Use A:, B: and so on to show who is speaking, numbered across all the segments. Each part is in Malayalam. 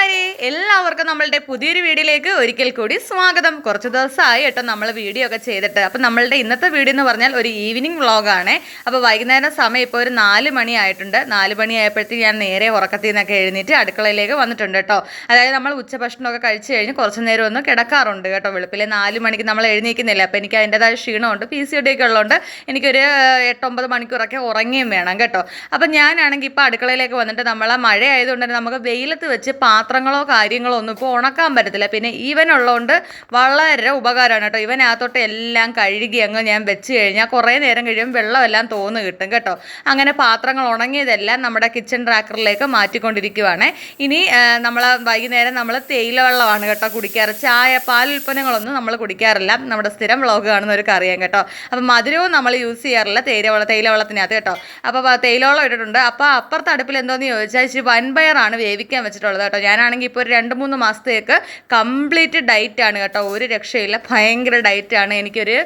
A: കൂട്ടുകാരെ എല്ലാവർക്കും നമ്മളുടെ പുതിയൊരു വീഡിയോയിലേക്ക് ഒരിക്കൽ കൂടി സ്വാഗതം. കുറച്ച് ദിവസമായി കേട്ടോ നമ്മൾ വീഡിയോ ഒക്കെ ചെയ്തിട്ട്. അപ്പം നമ്മളുടെ ഇന്നത്തെ വീഡിയോ എന്ന് പറഞ്ഞാൽ ഒരു ഈവനിങ് വ്ളോഗാണ്. അപ്പോൾ വൈകുന്നേരം സമയം ഇപ്പോൾ ഒരു 4 മണി ആയിട്ടുണ്ട്. 4 മണി ആയപ്പോഴത്തേക്ക് ഞാൻ നേരെ ഉറക്കത്തിൽ നിന്നൊക്കെ എഴുന്നേറ്റ് അടുക്കളയിലേക്ക് വന്നിട്ടുണ്ട് കേട്ടോ. അതായത് നമ്മൾ ഉച്ചഭക്ഷണമൊക്കെ കഴിച്ച് കഴിഞ്ഞ് കുറച്ച് നേരം ഒന്ന് കിടക്കാറുണ്ട് കേട്ടോ. വെളുപ്പിലെ 4 മണിക്ക് നമ്മൾ എഴുന്നേൽക്കുന്നില്ല. അപ്പോൾ എനിക്ക് അതിൻ്റെതായ ക്ഷീണമുണ്ട്, PCOD ഒക്കെ ഉള്ളതുകൊണ്ട് എനിക്കൊരു 8-9 മണിക്കൂറൊക്കെ ഉറങ്ങുകയും വേണം കേട്ടോ. അപ്പം ഞാനാണെങ്കിൽ ഇപ്പോൾ അടുക്കളയിലേക്ക് വന്നിട്ട് നമ്മളെ മഴ ആയതുകൊണ്ട് തന്നെ നമുക്ക് വെയിലത്ത് വെച്ച് പാത്രങ്ങളോ കാര്യങ്ങളോ ഒന്നും ഇപ്പോൾ ഉണക്കാൻ പറ്റത്തില്ല. പിന്നെ ഇവനുള്ളതുകൊണ്ട് വളരെ ഉപകാരമാണ് കേട്ടോ. ഇവനകത്തോട്ട് എല്ലാം കഴുകി അങ്ങ് ഞാൻ വെച്ച് കഴിഞ്ഞാൽ കുറേ നേരം കഴിയുമ്പോൾ വെള്ളമെല്ലാം തോന്നു കിട്ടും കേട്ടോ. അങ്ങനെ പാത്രങ്ങൾ ഉണങ്ങിയതെല്ലാം നമ്മുടെ കിച്ചൺ ട്രാക്കറിലേക്ക് മാറ്റിക്കൊണ്ടിരിക്കുവാണ്. ഇനി നമ്മൾ വൈകുന്നേരം നമ്മൾ തേയില വെള്ളമാണ് കേട്ടോ കുടിക്കാറ്. ചായ പാൽ ഉൽപ്പന്നങ്ങളൊന്നും നമ്മൾ കുടിക്കാറില്ല. നമ്മുടെ സ്ഥിരം വ്ളോഗ് കാണുന്നവർക്ക് അറിയാം കേട്ടോ. അപ്പം മധുരവും നമ്മൾ യൂസ് ചെയ്യാറില്ല തേയില വെള്ളത്തിനകത്ത് കേട്ടോ. അപ്പോൾ തേയില വെള്ളം ഇട്ടിട്ടുണ്ട്. അപ്പോൾ അപ്പുറത്തെ അടുപ്പിൽ എന്തോന്ന് ചോദിച്ചാൽ ഇച്ചിരി വൻപയറാണ് വേവിക്കാൻ വെച്ചിട്ടുള്ളത് കേട്ടോ. ഞാനാണെങ്കിൽ ഇപ്പോൾ ഒരു 2-3 മാസത്തേക്ക് കംപ്ലീറ്റ് ഡയറ്റാണ് കേട്ടോ. ഒരു രക്ഷയില്ല, ഭയങ്കര ഡയറ്റാണ്. എനിക്കൊരു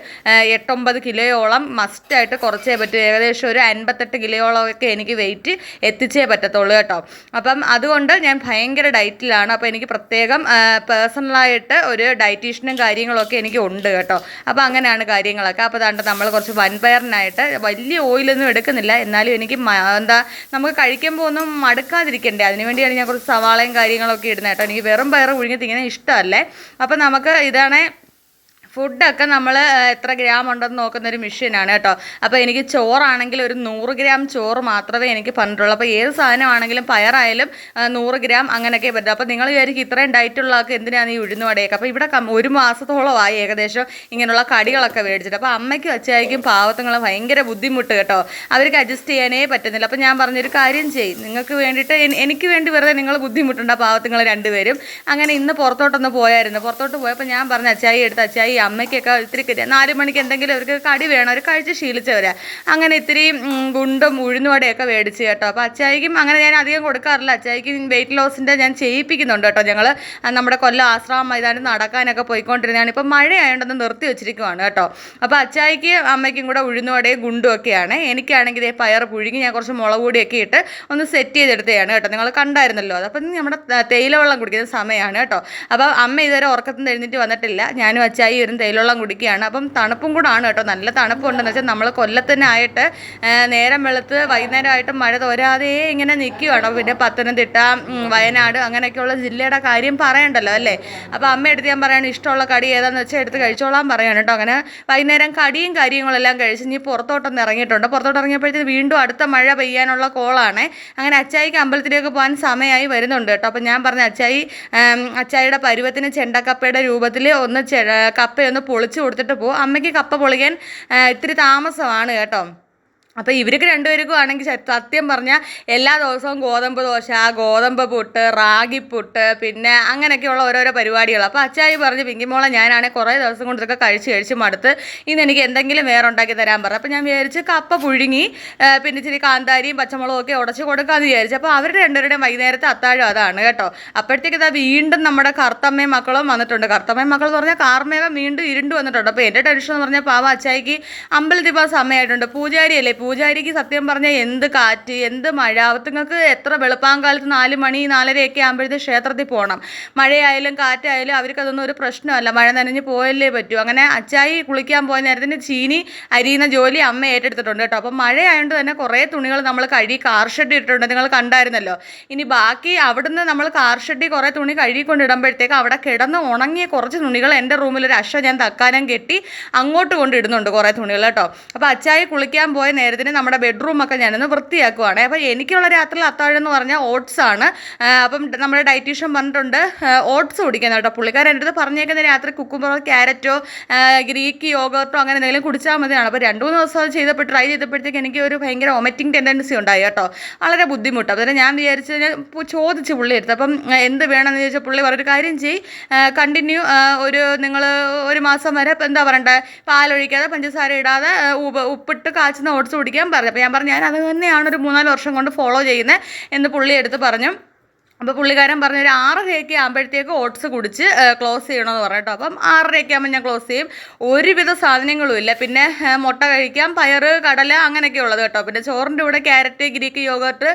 A: 8-9 കിലോയോളം മസ്റ്റായിട്ട് കുറച്ചേ പറ്റൂ. ഏകദേശം ഒരു 58 കിലോയോളമൊക്കെ എനിക്ക് വെയിറ്റ് എത്തിച്ചേ പറ്റത്തുള്ളൂ കേട്ടോ. അപ്പം അതുകൊണ്ട് ഞാൻ ഭയങ്കര ഡയറ്റിലാണ്. അപ്പോൾ എനിക്ക് പ്രത്യേകം പേഴ്സണലായിട്ട് ഒരു ഡയറ്റീഷ്യനും കാര്യങ്ങളൊക്കെ എനിക്ക് ഉണ്ട് കേട്ടോ. അപ്പോൾ അങ്ങനെയാണ് കാര്യങ്ങളൊക്കെ. അപ്പോൾ അതുകൊണ്ട് നമ്മൾ കുറച്ച് വൻപയറിനായിട്ട് വലിയ ഓയിലൊന്നും എടുക്കുന്നില്ല. എന്നാലും എനിക്ക് നമുക്ക് കഴിക്കുമ്പോൾ ഒന്നും മടുക്കാതിരിക്കണ്ടേ, അതിനുവേണ്ടിയാണ് ഞാൻ കുറച്ച് സവാളയും കാര്യങ്ങളൊക്കെ ഇടുന്നത് കേട്ടോ. എനിക്ക് വെറും പയർ പുഴുങ്ങി തിങ്ങനെ ഇഷ്ടമല്ലേ. അപ്പം നമുക്ക് ഇതാണ് ഫുഡൊക്കെ നമ്മൾ എത്ര ഗ്രാം ഉണ്ടെന്ന് നോക്കുന്നൊരു മെഷീനാണ് കേട്ടോ. അപ്പോൾ എനിക്ക് ചോറാണെങ്കിൽ ഒരു 100 ഗ്രാം ചോറ് മാത്രമേ എനിക്ക് പറഞ്ഞിട്ടുള്ളൂ. അപ്പോൾ ഏത് സാധനമാണെങ്കിലും പയറായാലും 100 ഗ്രാം അങ്ങനെയൊക്കെ പറ്റും. അപ്പോൾ നിങ്ങൾ വിചാരിക്കും ഇത്രയും ഡയറ്റുള്ള ആൾക്ക് എന്തിനാണ് ഈ ഉഴുന്നുവടയൊക്കെ. അപ്പോൾ ഇവിടെ 1 മാസത്തോളമായി ഏകദേശം ഇങ്ങനെയുള്ള കടികളൊക്കെ മേടിച്ചിട്ട്. അപ്പോൾ അമ്മയ്ക്കും അച്ഛയ്ക്കും പാവത്തുങ്ങൾ ഭയങ്കര ബുദ്ധിമുട്ട് കേട്ടോ. അവർക്ക് അഡ്ജസ്റ്റ് ചെയ്യാനേ പറ്റുന്നില്ല. അപ്പോൾ ഞാൻ പറഞ്ഞൊരു കാര്യം ചെയ്യും, നിങ്ങൾക്ക് വേണ്ടിയിട്ട് എനിക്ക് വേണ്ടി വെറുതെ നിങ്ങൾ ബുദ്ധിമുട്ടുണ്ട് പാവത്തുങ്ങൾ രണ്ടുപേരും. അങ്ങനെ ഇന്ന് പുറത്തോട്ട് പോയപ്പോൾ ഞാൻ പറഞ്ഞ അച്ചായി എടുത്ത് അച്ചായി അമ്മയ്ക്കൊക്കെ ഇത്തിരി 4 മണിക്ക് എന്തെങ്കിലും അവർക്ക് കടി വേണം, അവർ കഴിച്ച് ശീലിച്ചവരാ. അങ്ങനെ ഇത്തിരി ഗുണ്ടും ഉഴുന്നുവടയൊക്കെ മേടിച്ച് കേട്ടോ. അപ്പോൾ അച്ചായിക്കും അങ്ങനെ ഞാൻ അധികം കൊടുക്കാറില്ല. അച്ചായിക്ക് വെയിറ്റ് ലോസിൻ്റെ ഞാൻ ചെയ്യിപ്പിക്കുന്നുണ്ട് കേട്ടോ. ഞങ്ങൾ നമ്മുടെ കൊല്ലം ആശ്രമം മൈതാനം നടക്കാനൊക്കെ പോയിക്കൊണ്ടിരുന്നതാണ്. ഇപ്പം മഴയായതുകൊണ്ടൊന്ന് നിർത്തി വെച്ചിരിക്കുവാണ് കേട്ടോ. അപ്പോൾ അച്ചായിക്ക് അമ്മയ്ക്കും കൂടെ ഉഴുന്നുവടയും ഗുണ്ടും ഒക്കെയാണ്. എനിക്കാണെങ്കിൽ ഇതേ പയർ പുഴുങ്ങി ഞാൻ കുറച്ച് മുളക് പൊടിയൊക്കെ ഇട്ട് ഒന്ന് സെറ്റ് ചെയ്തെടുത്തതാണ് കേട്ടോ. നിങ്ങൾ കണ്ടായിരുന്നല്ലോ. അപ്പം നമ്മുടെ തേയില വെള്ളം കുടിക്കുന്ന സമയമാണ് കേട്ടോ. അപ്പോൾ അമ്മ ഇതുവരെ ഉറക്കത്തിൽ നിന്ന് എഴുന്നേറ്റ് വന്നിട്ടില്ല. ഞാനും അച്ചായി ഒരു തേയില വെള്ളം കുടിക്കുകയാണ്. അപ്പം തണുപ്പും കൂടാണ് കേട്ടോ. നല്ല തണുപ്പുണ്ടെന്ന് വെച്ചാൽ നമ്മൾ കൊല്ലത്തിനായിട്ട് നേരം വെളുത്ത് വൈകുന്നേരമായിട്ട് മഴ തോരാതെ ഇങ്ങനെ നിൽക്കുകയാണ്. പിന്നെ പത്തനംതിട്ട, വയനാട് അങ്ങനെയൊക്കെയുള്ള ജില്ലയുടെ കാര്യം പറയണ്ടല്ലോ അല്ലേ. അപ്പോൾ അമ്മ എടുത്ത് ഞാൻ പറയാണ് ഇഷ്ടമുള്ള കടി ഏതാണെന്ന് വെച്ചാൽ എടുത്ത് കഴിച്ചോളാൻ പറയാണ് കേട്ടോ. അങ്ങനെ വൈകുന്നേരം കടിയും കാര്യങ്ങളെല്ലാം കഴിച്ച് ഇനി പുറത്തോട്ടൊന്ന് ഇറങ്ങിയിട്ടുണ്ട്. പുറത്തോട്ട് ഇറങ്ങിയപ്പോഴത്തേക്ക് വീണ്ടും അടുത്ത മഴ പെയ്യാനുള്ള കോളാണ്. അങ്ങനെ അച്ചായിക്ക് അമ്പലത്തിലേക്ക് പോകാൻ സമയമായി വരുന്നുണ്ട് കേട്ടോ. അപ്പോൾ ഞാൻ പറഞ്ഞ അച്ചായിയുടെ പരുവത്തിന് ചെണ്ടക്കപ്പയുടെ രൂപത്തിൽ ഒന്ന് കപ്പയൊന്ന് പൊളിച്ച് കൊടുത്തിട്ട് പോകും. അമ്മയ്ക്ക് കപ്പ പൊളിക്കാൻ ഇത്തിരി താമസമാണ് കേട്ടോ. അപ്പോൾ ഇവർക്ക് രണ്ടുപേർക്കും ആണെങ്കിൽ സത്യം പറഞ്ഞാൽ എല്ലാ ദിവസവും ഗോതമ്പ് ദോശ, ഗോതമ്പ് പുട്ട്, റാഗിപ്പുട്ട്, പിന്നെ അങ്ങനെയൊക്കെയുള്ള ഓരോരോ പരിപാടികൾ. അപ്പോൾ അച്ചായി പറഞ്ഞ് പിങ്കിമോളെ ഞാനാണെങ്കിൽ കുറേ ദിവസം കൊണ്ട് ഇതൊക്കെ കഴിച്ച് മടുത്ത് ഇന്ന് എനിക്ക് എന്തെങ്കിലും വേറെ ഉണ്ടാക്കി തരാൻ പറഞ്ഞു. അപ്പോൾ ഞാൻ വിചാരിച്ച് കപ്പ പുഴുങ്ങി പിന്നെ ഇച്ചിരി കാന്താരിയും പച്ചമുളകും ഒക്കെ ഉടച്ച് കൊടുക്കാമെന്ന് വിചാരിച്ചു. അപ്പോൾ അവരുടെ രണ്ടുപേരുടെയും വൈകുന്നേരത്തെ അത്താഴം അതാണ് കേട്ടോ. അപ്പോഴത്തേക്ക് ഇതാ വീണ്ടും നമ്മുടെ കറുത്തമ്മയും മക്കളും വന്നിട്ടുണ്ട്. കറുത്തമ്മയും മക്കൾ എന്ന് പറഞ്ഞാൽ കാർമേഘം വീണ്ടും ഇരുണ്ട് വന്നിട്ടുണ്ട്. അപ്പോൾ എൻ്റെ ടെൻഷൻ എന്ന് പറഞ്ഞാൽ പാവ അച്ചായിക്ക് അമ്പലത്തിൽ പോകാൻ സമയമായിട്ടുണ്ട്. പൂജാരിയല്ലേ, പൂജാരിക്ക് സത്യം പറഞ്ഞാൽ എന്ത് കാറ്റ് എന്ത് മഴ. അവത്തുങ്ങൾക്ക് എത്ര വെളുപ്പാങ്കാലത്ത് 4 മണി 4:30 ആകുമ്പോഴത്തേക്ക് ക്ഷേത്രത്തിൽ പോകണം. മഴയായാലും കാറ്റായാലും അവർക്കതൊന്നും ഒരു പ്രശ്നമല്ല. മഴ നനഞ്ഞ് പോയല്ലേ പറ്റൂ. അങ്ങനെ അച്ചായി കുളിക്കാൻ പോയ നേരത്തിന് ചീനി അരിയുന്ന ജോലി അമ്മ ഏറ്റെടുത്തിട്ടുണ്ട് കേട്ടോ. അപ്പം മഴയായതുകൊണ്ട് തന്നെ കുറേ തുണികൾ നമ്മൾ കഴുകി കാർ ഷെഡ് ഇട്ടിട്ടുണ്ട്, നിങ്ങൾ കണ്ടായിരുന്നല്ലോ. ഇനി ബാക്കി അവിടുന്ന് നമ്മൾ കാർ ഷെഡിൽ കുറേ തുണി കഴുകിക്കൊണ്ടിടുമ്പോഴത്തേക്ക് അവിടെ കിടന്ന് ഉണങ്ങിയ കുറച്ച് തുണികൾ എൻ്റെ റൂമിലൊരു ഞാൻ തക്കാനം കെട്ടി അങ്ങോട്ട് കൊണ്ടിടുന്നുണ്ട് കുറേ തുണികൾ കേട്ടോ. അപ്പോൾ അച്ചായി കുളിക്കാൻ പോയ നേരത്തിന് നമ്മുടെ ബെഡ്റൂമൊക്കെ ഞാനൊന്ന് വൃത്തിയാക്കുവാണ്. അപ്പോൾ എനിക്കുള്ള രാത്രിയിൽ അത്താഴം എന്ന് പറഞ്ഞാൽ ഓട്സ് ആണ്. അപ്പം നമ്മുടെ ഡയറ്റീഷ്യൻ പറഞ്ഞിട്ടുണ്ട് ഓട്സ് കുടിക്കാൻ കേട്ടോ. പുള്ളിക്കാരൻ എൻ്റെ അടുത്ത് പറഞ്ഞേക്കുന്ന രാത്രി കുക്കുംബറോ ക്യാരറ്റോ ഗ്രീക്ക് യോഗർട്ടോ അങ്ങനെ എന്തെങ്കിലും കുടിച്ചാൽ മതിയാണ്. അപ്പോൾ 2-3 ദിവസം അത് ട്രൈ ചെയ്തപ്പോഴത്തേക്ക് എനിക്ക് ഒരു ഭയങ്കര വൊമിറ്റിംഗ് ടെൻഡൻസി ഉണ്ടായി കേട്ടോ. വളരെ ബുദ്ധിമുട്ട്. അപ്പോൾ ഞാൻ വിചാരിച്ചു, ഞാൻ ചോദിച്ചു പുള്ളി എടുത്ത്. അപ്പം എന്ത് വേണമെന്ന് ചോദിച്ചാൽ പുള്ളി പറഞ്ഞൊരു കാര്യം കണ്ടിന്യൂ നിങ്ങൾ 1 മാസം വരെ എന്താ പറയണ്ടേ, പാലൊഴിക്കാതെ പഞ്ചസാര ഇടാതെ ഉപ്പിട്ട് കാച്ചുന്ന ഓട്സ് കുടിക്കാൻ പറഞ്ഞു. അപ്പോൾ ഞാൻ പറഞ്ഞു ഞാൻ അത് തന്നെയാണ് ഒരു 3-4 വർഷം കൊണ്ട് ഫോളോ ചെയ്യുന്നത് എന്ന് പുള്ളി എടുത്ത് പറഞ്ഞു. അപ്പോൾ പുള്ളിക്കാരൻ പറഞ്ഞ ഒരു 6:30 ആകുമ്പോഴത്തേക്ക് ഓട്സ് കുടിച്ച് ക്ലോസ് ചെയ്യണമെന്ന് പറഞ്ഞു കേട്ടോ. അപ്പം 6:30 ആകുമ്പോൾ ഞാൻ ക്ലോസ് ചെയ്യും. ഒരുവിധ സാധനങ്ങളും ഇല്ല. പിന്നെ മുട്ട കഴിക്കാം, പയറ്, കടല അങ്ങനെയൊക്കെ ഉള്ളത് കേട്ടോ. പിന്നെ ചോറിൻ്റെ കൂടെ ക്യാരറ്റ്, ഗ്രീക്ക് യോഗർട്ട്,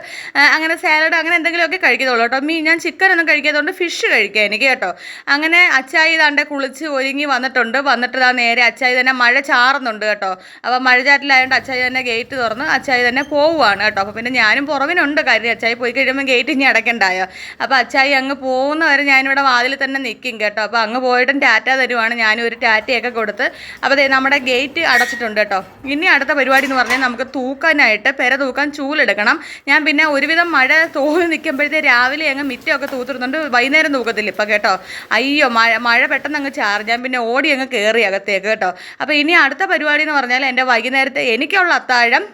A: അങ്ങനെ സാലഡ് അങ്ങനെ എന്തെങ്കിലുമൊക്കെ കഴിക്കത്തുള്ളൂ കേട്ടോ. ഞാൻ ചിക്കനൊന്നും കഴിക്കാത്തതുകൊണ്ട് ഫിഷ് കഴിക്കാം എനിക്ക് കേട്ടോ. അങ്ങനെ അച്ചായി താണ്ടെ കുളിച്ച് ഒരുങ്ങി വന്നിട്ടുണ്ട്. വന്നിട്ട് ഇതാ നേരെ അച്ചായി തന്നെ മഴ ചാറുന്നുണ്ട് കേട്ടോ. അപ്പോൾ മഴ ചാറ്റിലായതുകൊണ്ട് അച്ചായി തന്നെ ഗേറ്റ് തുറന്ന് അച്ചായി തന്നെ പോവുകയാണ് കേട്ടോ. അപ്പോൾ പിന്നെ ഞാനും പുറവിനുണ്ട് കാര്യം. അച്ചായി പോയി കഴിയുമ്പോൾ ഗേറ്റ് ഇനി അടയ്ക്കണ്ടായോ. അപ്പോൾ അച്ചായി അങ്ങ് പോകുന്നവരെ ഞാനിവിടെ വാതിൽ തന്നെ നിൽക്കും കേട്ടോ. അപ്പോൾ അങ്ങ് പോയിട്ടും ടാറ്റ തരുവാണ്. ഞാനും ഒരു ടാറ്റയൊക്കെ കൊടുത്ത് അപ്പോൾ നമ്മുടെ ഗേറ്റ് അടച്ചിട്ടുണ്ട് കേട്ടോ. ഇനി അടുത്ത പരിപാടി എന്ന് പറഞ്ഞാൽ നമുക്ക് തൂക്കാനായിട്ട് പെര തൂക്കാൻ ചൂലെടുക്കണം. ഞാൻ പിന്നെ ഒരുവിധം മഴ തോന്നി നിൽക്കുമ്പോഴത്തേ രാവിലെ അങ്ങ് മിറ്റമൊക്കെ തൂത്തിരുന്നുണ്ട്. വൈകുന്നേരം തൂക്കത്തില്ല ഇപ്പം കേട്ടോ. അയ്യോ മഴ പെട്ടെന്ന് അങ്ങ് ചാറി. ഞാൻ പിന്നെ ഓടി അങ്ങ് കയറി അകത്തേക്ക് കേട്ടോ. അപ്പോൾ ഇനി അടുത്ത പരിപാടി എന്ന് പറഞ്ഞാൽ എൻ്റെ വൈകുന്നേരത്തെ എനിക്കുള്ള അത്താഴം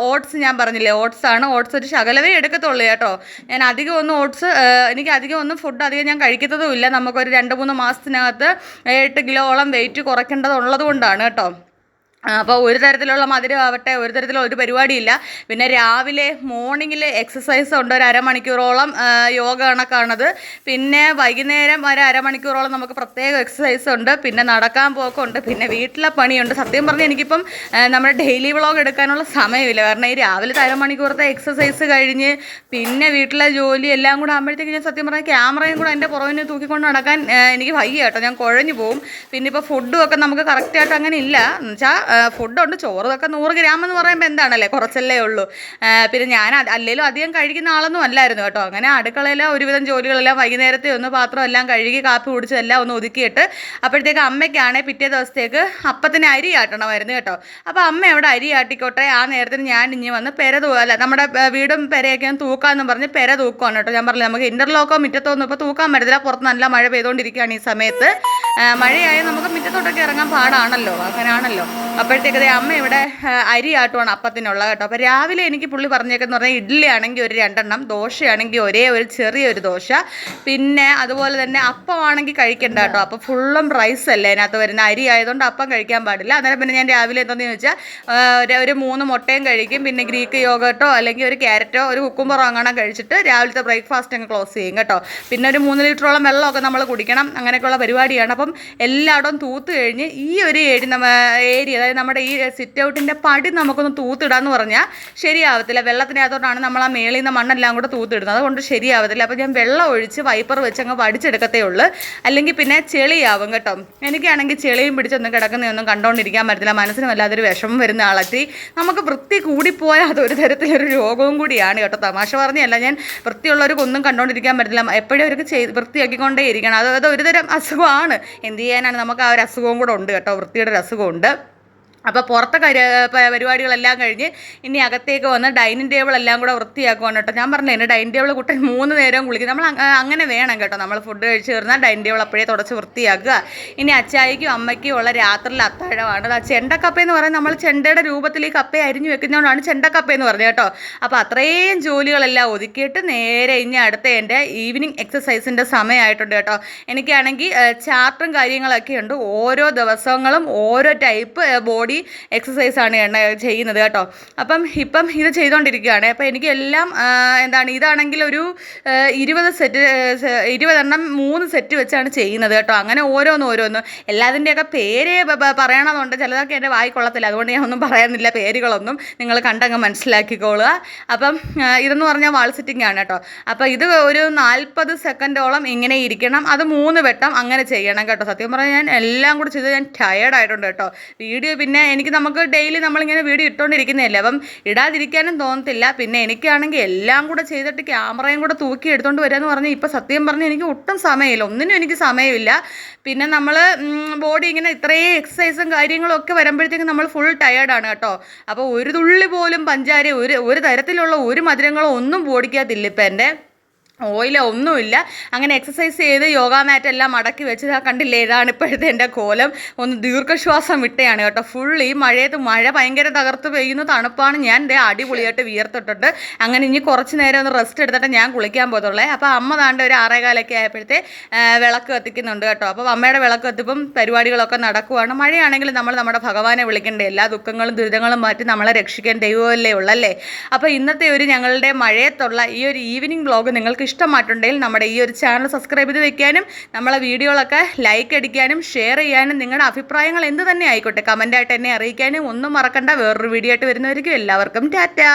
A: ഓട്സ്. ഞാൻ പറഞ്ഞില്ലേ ഓട്സ് ആണ്. ഓട്സ് ഒരു ശകലവേ എടുക്കത്തുള്ളൂ കേട്ടോ. ഞാൻ അധികം ഒന്നും ഓട്സ് എനിക്ക് അധികം ഒന്നും ഫുഡ് അധികം ഞാൻ കഴിക്കത്തതുമില്ല. നമുക്കൊരു 2-3 മാസത്തിനകത്ത് 8 കിലോളം വെയിറ്റ് കുറയ്ക്കേണ്ടതുള്ളത് കൊണ്ടാണ് കേട്ടോ. അപ്പോൾ ഒരു തരത്തിലുള്ള മധുരം ആവട്ടെ, ഒരു തരത്തിലുള്ള ഒരു പരിപാടിയില്ല. പിന്നെ രാവിലെ മോർണിംഗിൽ എക്സസൈസ് ഉണ്ട്, ഒരു അരമണിക്കൂറോളം യോഗ കണക്കാണത്. പിന്നെ വൈകുന്നേരം ഒരു അരമണിക്കൂറോളം നമുക്ക് പ്രത്യേക എക്സസൈസ് ഉണ്ട്. പിന്നെ നടക്കാൻ പോക്കുണ്ട്. പിന്നെ വീട്ടിലെ പണിയുണ്ട്. സത്യം പറഞ്ഞാൽ എനിക്കിപ്പം നമ്മുടെ ഡെയിലി വ്ളോഗ് എടുക്കാനുള്ള സമയമില്ല. കാരണം ഈ രാവിലത്തെ അരമണിക്കൂറത്തെ എക്സസൈസ് കഴിഞ്ഞ് പിന്നെ വീട്ടിലെ ജോലി എല്ലാം കൂടെ ആകുമ്പോഴത്തേക്ക് ഞാൻ സത്യം പറഞ്ഞാൽ ക്യാമറയും കൂടെ എൻ്റെ പുറകിന് തൂക്കിക്കൊണ്ട് നടക്കാൻ എനിക്ക് വയ്യ കേട്ടോ. ഞാൻ കുഴഞ്ഞു പോകും. പിന്നെ ഇപ്പോൾ ഫുഡും ഒക്കെ നമുക്ക് കറക്റ്റായിട്ട് അങ്ങനെ ഇല്ല എന്ന് വെച്ചാൽ ഫുഡുണ്ട്. ചോറൊക്കെ 100 ഗ്രാം എന്ന് പറയുമ്പോൾ എന്താണല്ലേ, കുറച്ചല്ലേ ഉള്ളൂ. പിന്നെ ഞാൻ അല്ലെങ്കിലും അധികം കഴിക്കുന്ന ആളൊന്നും അല്ലായിരുന്നു കേട്ടോ. അങ്ങനെ അടുക്കളയിലെ ഒരുവിധം ജോലികളെല്ലാം വൈകുന്നേരത്തെ ഒന്ന് പാത്രം എല്ലാം കഴുകി കാപ്പി കുടിച്ചതെല്ലാം ഒന്ന് ഒതുക്കിയിട്ട് അപ്പോഴത്തേക്ക് അമ്മയ്ക്കാണേ പിറ്റേ ദിവസത്തേക്ക് അപ്പത്തിന് അരി ആട്ടണമായിരുന്നു കേട്ടോ. അപ്പോൾ അമ്മ അവിടെ അരി ആട്ടിക്കോട്ടെ, ആ നേരത്തിന് ഞാൻ ഇനി വന്ന് അല്ല നമ്മുടെ വീടും പെരയൊക്കെ ഞാൻ തൂക്കാമെന്ന് പറഞ്ഞ് പെര തൂക്കുവാണ് കേട്ടോ. ഞാൻ പറഞ്ഞില്ല നമുക്ക് ഇൻ്റർലോക്കോ മുറ്റത്തോ ഒന്നും ഇപ്പോൾ തൂക്കാൻ പറ്റത്തില്ല. പുറത്ത് നല്ല മഴ പെയ്തുകൊണ്ടിരിക്കുകയാണ് ഈ സമയത്ത്. മഴയായാൽ നമുക്ക് മുറ്റത്തോട്ടൊക്കെ ഇറങ്ങാൻ പാടാണല്ലോ, അങ്ങനെയാണല്ലോ. അപ്പോഴത്തേക്കത് അമ്മ ഇവിടെ അരി ആട്ടുവാണ് അപ്പത്തിനുള്ള കേട്ടോ. അപ്പോൾ രാവിലെ എനിക്ക് പുള്ളി പറഞ്ഞേക്കെന്ന് പറഞ്ഞാൽ ഇഡ്ഡലി ആണെങ്കിൽ ഒരു 2 എണ്ണം, ദോശയാണെങ്കിൽ ഒരു ചെറിയൊരു ദോശ, പിന്നെ അതുപോലെ തന്നെ അപ്പമാണെങ്കിൽ കഴിക്കണ്ട കേട്ടോ. അപ്പോൾ ഫുള്ളും റൈസ് അല്ലേ അതിനകത്ത് വരുന്ന, അരി ആയതുകൊണ്ട് അപ്പം കഴിക്കാൻ പാടില്ല. അന്നേരം പിന്നെ ഞാൻ രാവിലെ എന്താണെന്ന് ചോദിച്ചാൽ ഒരു 3 മുട്ടയും കഴിക്കും. പിന്നെ ഗ്രീക്ക് യോഗർട്ടോ അല്ലെങ്കിൽ ഒരു ക്യാരറ്റോ ഒരു കുക്കുംബറോ അങ്ങനെ കഴിച്ചിട്ട് രാവിലത്തെ ബ്രേക്ക്ഫാസ്റ്റ് അങ്ങ് ക്ലോസ് ചെയ്യും കേട്ടോ. പിന്നെ ഒരു 3 ലിറ്ററോളം വെള്ളമൊക്കെ നമ്മൾ കുടിക്കണം. അങ്ങനെയൊക്കെയുള്ള പരിപാടിയാണ്. അപ്പം എല്ലായിടവും തൂത്ത് കഴിഞ്ഞ് ഈ ഒരു ഏരിയ, അതായത് നമ്മുടെ ഈ സിറ്റ് ഔട്ടിൻ്റെ പടി നമുക്കൊന്ന് തൂത്തിടാന്ന് പറഞ്ഞാൽ ശരിയാവത്തില്ല. വെള്ളത്തിനകത്തോട്ടാണ് നമ്മൾ ആ മേളിൽ നിന്ന് മണ്ണെല്ലാം കൂടെ തൂത്തിടുന്നത്, അതുകൊണ്ട് ശരിയാവത്തില്ല. അപ്പോൾ ഞാൻ വെള്ളം ഒഴിച്ച് വൈപ്പർ വെച്ച് അങ്ങ് വടിച്ചെടുക്കത്തേ ഉള്ളൂ. അല്ലെങ്കിൽ പിന്നെ ചെളിയാവും കേട്ടോ. എനിക്കാണെങ്കിൽ ചെളിയും പിടിച്ചൊന്നും കിടക്കുന്നതൊന്നും കണ്ടുകൊണ്ടിരിക്കാൻ പറ്റില്ല. മനസ്സിന് വല്ലാതൊരു വിഷമം വരുന്ന ആളെത്തി. നമുക്ക് വൃത്തി കൂടിപ്പോയാൽ അതൊരു തരത്തിലൊരു രോഗവും കൂടിയാണ് കേട്ടോ. തമാശ പറഞ്ഞല്ല, ഞാൻ വൃത്തിയുള്ളവർക്കൊന്നും കണ്ടുകൊണ്ടിരിക്കാൻ പറ്റില്ല. എപ്പോഴും അവർക്ക് വൃത്തിയാക്കിക്കൊണ്ടേ ഇരിക്കണം. അത് ഒരു തരം അസുഖമാണ്. എന്ത് ചെയ്യാനാണ്, നമുക്ക് ആ ഒരു അസുഖവും കൂടെ ഉണ്ട് കേട്ടോ, വൃത്തിയുടെ ഒരു അസുഖമുണ്ട്. അപ്പോൾ പുറത്തെ പരിപാടികളെല്ലാം കഴിഞ്ഞ് ഇനി അകത്തേക്ക് വന്ന് ഡൈനിങ് ടേബിൾ എല്ലാം കൂടെ വൃത്തിയാക്കുവാണ് കേട്ടോ. ഞാൻ പറഞ്ഞു എൻ്റെ ഡൈനിങ് ടേബിൾ കുട്ടൻ 3 നേരവും കുളിക്കും. നമ്മൾ അങ്ങനെ വേണം കേട്ടോ. നമ്മൾ ഫുഡ് കഴിച്ച് തീർന്നാൽ ഡൈനിങ് ടേബിൾ അപ്പോഴേ തുടച്ച് വൃത്തിയാക്കുക. ഇനി അച്ചായിക്കും അമ്മയ്ക്കും ഉള്ള രാത്രിയിലെ അത്താഴമാണ്. ചെണ്ടക്കപ്പയെന്ന് പറയുന്നത് നമ്മൾ ചെണ്ടയുടെ രൂപത്തിൽ ഈ കപ്പയെ അരിഞ്ഞു വെക്കുന്നതുകൊണ്ടാണ് ചെണ്ടക്കപ്പയെന്ന് പറഞ്ഞത് കേട്ടോ. അപ്പോൾ അത്രയും ജോലികളെല്ലാം ഒതുക്കിയിട്ട് നേരെ ഇനി അടുത്ത എൻ്റെ ഈവനിങ് എക്സസൈസിൻ്റെ സമയമായിട്ടുണ്ട് കേട്ടോ. എനിക്കാണെങ്കിൽ ചാർട്ടും കാര്യങ്ങളൊക്കെ ഉണ്ട്. ഓരോ ദിവസങ്ങളും ഓരോ ടൈപ്പ് ബോഡി എക്സസൈസാണ് ചെയ്യുന്നത് കേട്ടോ. ഇപ്പം ഇത് ചെയ്തുകൊണ്ടിരിക്കുകയാണ്. അപ്പോൾ എനിക്ക് എല്ലാം ഇതാണെങ്കിൽ ഒരു 20 എണ്ണം 3 സെറ്റ് വെച്ചാണ് ചെയ്യുന്നത് കേട്ടോ. അങ്ങനെ ഓരോന്ന് എല്ലാതിൻ്റെയൊക്കെ പേര് പറയണമെന്നുണ്ട്. ചിലതൊക്കെ എൻ്റെ വായി കൊള്ളത്തില്ല, അതുകൊണ്ട് ഞാൻ ഒന്നും പറയുന്നില്ല. പേരുകളൊന്നും നിങ്ങൾ കണ്ടങ്ങ് മനസ്സിലാക്കിക്കോളുക. ഇതെന്ന് പറഞ്ഞാൽ വാൾ സിറ്റിംഗ് ആണ് കേട്ടോ. അപ്പോൾ ഇത് ഒരു 40 സെക്കൻഡോളം ഇങ്ങനെ ഇരിക്കണം. അത് 3 വട്ടം അങ്ങനെ ചെയ്യണം കേട്ടോ. സത്യം പറഞ്ഞാൽ ഞാൻ എല്ലാം കൂടി ചെയ്ത് ഞാൻ ടയേർഡായിട്ടുണ്ട് കേട്ടോ. വീഡിയോ പിന്നെ നമുക്ക് ഡെയിലി നമ്മളിങ്ങനെ വീഡിയോ ഇട്ടുകൊണ്ടിരിക്കുന്നതല്ലേ, അപ്പം ഇടാതിരിക്കാനും തോന്നത്തില്ല. പിന്നെ എനിക്കാണെങ്കിൽ എല്ലാം കൂടെ ചെയ്തിട്ട് ക്യാമറയും കൂടെ തൂക്കി എടുത്തുകൊണ്ട് വരികയെന്ന് പറഞ്ഞാൽ ഇപ്പോൾ സത്യം പറഞ്ഞാൽ എനിക്ക് ഒട്ടും സമയമില്ല, ഒന്നിനും എനിക്ക് സമയമില്ല. പിന്നെ നമ്മൾ ബോഡി ഇങ്ങനെ ഇത്രയും എക്സസൈസും കാര്യങ്ങളും ഒക്കെ വരുമ്പോഴത്തേക്കും നമ്മൾ ഫുൾ ടയേർഡാണ് കേട്ടോ. അപ്പോൾ ഒരു തുള്ളി പോലും പഞ്ചാര ഒരു തരത്തിലുള്ള ഒരു മധുരങ്ങളോ ഒന്നും ബോഡിക്കകത്തില്ല ഇപ്പം എൻ്റെ. ഓയിലോ ഒന്നുമില്ല. അങ്ങനെ എക്സസൈസ് ചെയ്ത് യോഗ മാറ്റ് എല്ലാം മടക്കി വെച്ച് കണ്ടില്ലേ, ഇതാണ് ഇപ്പോഴത്തെ എൻ്റെ കോലം. ഒന്ന് ദീർഘശ്വാസം വിട്ടയാണ് കേട്ടോ. ഫുൾ ഈ മഴ ഭയങ്കര തകർത്ത് പെയ്യുന്ന തണുപ്പാണ്. ഞാൻ അടിപൊളിയായിട്ട് വിയർത്തിട്ടുണ്ട്. അങ്ങനെ ഇനി കുറച്ച് നേരം ഒന്ന് റെസ്റ്റ് എടുത്തിട്ട് ഞാൻ കുളിക്കാൻ പോകത്തുള്ളേ. അപ്പോൾ അമ്മ താണ്ട് ഒരു 6:15 ആയപ്പോഴത്തെ വിളക്ക് കത്തിക്കുന്നുണ്ട് കേട്ടോ. അപ്പോൾ അമ്മയുടെ വിളക്ക് കത്തിപ്പം പരിപാടികളൊക്കെ നടക്കുവാണ്. മഴയാണെങ്കിൽ നമ്മൾ നമ്മുടെ ഭഗവാനെ വിളിക്കണ്ടേ, എല്ലാ ദുഃഖങ്ങളും ദുരിതങ്ങളും മാറ്റി നമ്മളെ രക്ഷിക്കാൻ ദൈവമല്ലേ ഉള്ളല്ലേ. അപ്പോൾ ഇന്നത്തെ ഒരു ഞങ്ങളുടെ മഴയത്തുള്ള ഈ ഒരു ഈവനിങ് വ്ളോഗ് നിങ്ങൾക്ക് നിങ്ങൾക്ക് ഇഷ്ടമായിട്ടുണ്ടെങ്കിൽ നമ്മുടെ ഈ ഒരു ചാനൽ സബ്സ്ക്രൈബ് ചെയ്ത് വെക്കാനും നമ്മളെ വീഡിയോകളൊക്കെ ലൈക്ക് അടിക്കാനും ഷെയർ ചെയ്യാനും നിങ്ങളുടെ അഭിപ്രായങ്ങൾ എന്ത് തന്നെ ആയിക്കോട്ടെ കമൻ്റായിട്ട് എന്നെ അറിയിക്കാനും ഒന്നും മറക്കണ്ട. വേറൊരു വീഡിയോ ആയിട്ട് വരുന്നവരിക്കും എല്ലാവർക്കും ടാറ്റാ.